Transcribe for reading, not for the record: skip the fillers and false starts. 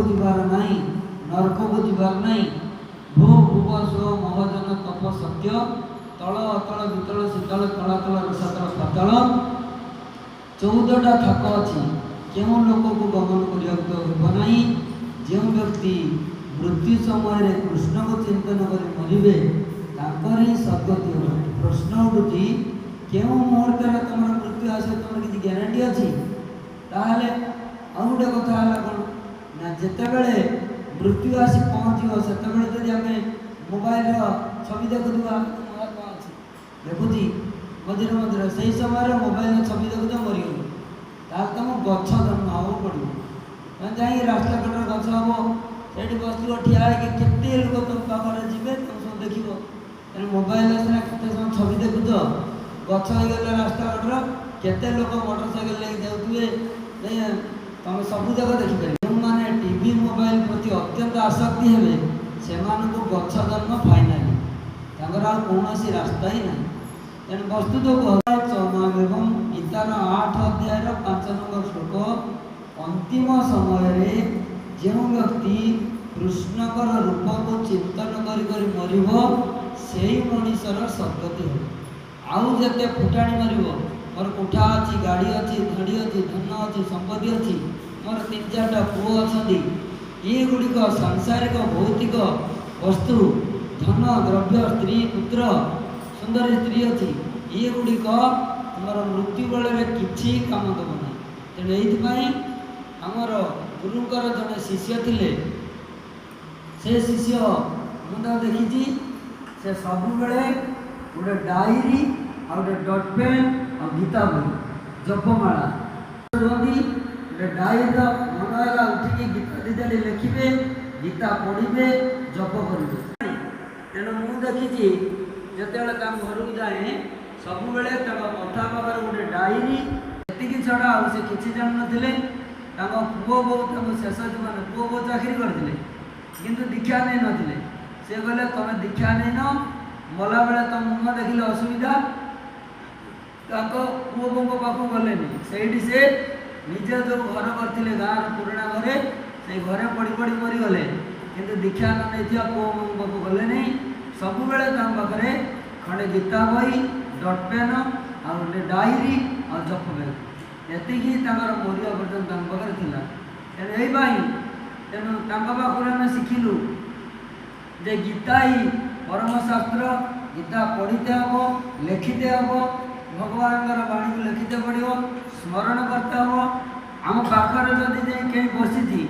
को जीवार नहीं, नरक को जीवार नहीं। भू भुव स्व महजन तप सत्य तल अतल वितल शीतल तलातल रसातल पातल 14टा थाक अच्छी क्यों लोक को गमन करना जो व्यक्ति मृत्यु समय कृष्ण को चिंतन कर मरवे ही सद्गति हो। प्रश्न उठुची क्यों मुहूर्त तुम मृत्यु आसे तुम किसी ग्यारंटी अच्छी ताहले आउ गोटे कथा है कौन ना जितेबले मृत्यु आसी पहुँच से आम मोबाइल छवि देखुवा देखुची मझे मझे से समय मोबाइल छवि देखुच मरीगल ताल तुम गछ जन्म हवा पड़ो जा रास्ता कटर गछ हम से बस ठिया के लोग तुम पाखे जी तुम सब देख तेना मोबाइल आसला के समय छवि देखुच गछ हो गले रास्ता कटर केते लोग मोटरसाइकेल लेके जाऊे तुम सब जगह देखिपार जो मैंने टीवी मोबाइल प्रति अत्यंत आसक्ति हे से गछ जन्म फाइनाली कौन रास्ता ही ना तेणु वस्तुत एवं गीतार 8 अध्याय 5 नंबर श्लोक अंतिम समय जो व्यक्ति कृष्णकर रूप को चिंतन कर मर से मनीषर सद्गति हो। आउ जिते फुटाणी मर मोर कोठा अच्छी गाड़ी अच्छी धड़ी अच्छी धन अच्छी संपत्ति अच्छी मोर 3-4टा पुओ अच्छा ये गुड़िक सांसारिक भौतिक वस्तु धन द्रव्य स्त्री पुत्र सुंदर स्त्री अच्छी ये गुड़िक तुम मृत्यु बेले किसी काम दब ना। तेणु ये आमर गुरुंकर जड़े शिष्य थे से शिष्य मुझे देखी से सब बेले गोटे डायरी आ गए डट पेन और गीता बही जपमाला गोटे डायरी मन है उठिकी गीता दिदाड़ी लिखे गीता पढ़े जप करेंगे। तेणु मुझे देखी जिते घर को जाए सब बेले कथा पाखे गोटे डायरी ये छड़ा से किसी जान नी पुओ बो शेष जीवन पुओ बो चाकरी करते किंतु दीक्षा नहीं नथिले से कहले तुम दीक्षा नहीं न मला बेले तुम मुह देखिले असुविधा पुओ बो पाक गले से निजे जो घर करते गाँव पुराणा घरे से घरे पड़ी पड़ी मरीगले किंतु दीक्षा न नहीं पुओ बो पाक गले नहीं सब बेले पाखे खंडे गीता बही डट पेन आ गए डायरी और जप बेल एतिकी मरिया पर्यटन पाखे था। तेणु तेणु पाखुर आम शिखिलु जे गीता ही परम शास्त्र गीता पढ़ीते हम लिखिते हम भगवान वाणी को लिखिते पड़ो स्मरण करते हम आम पाखर जदि कहीं बसी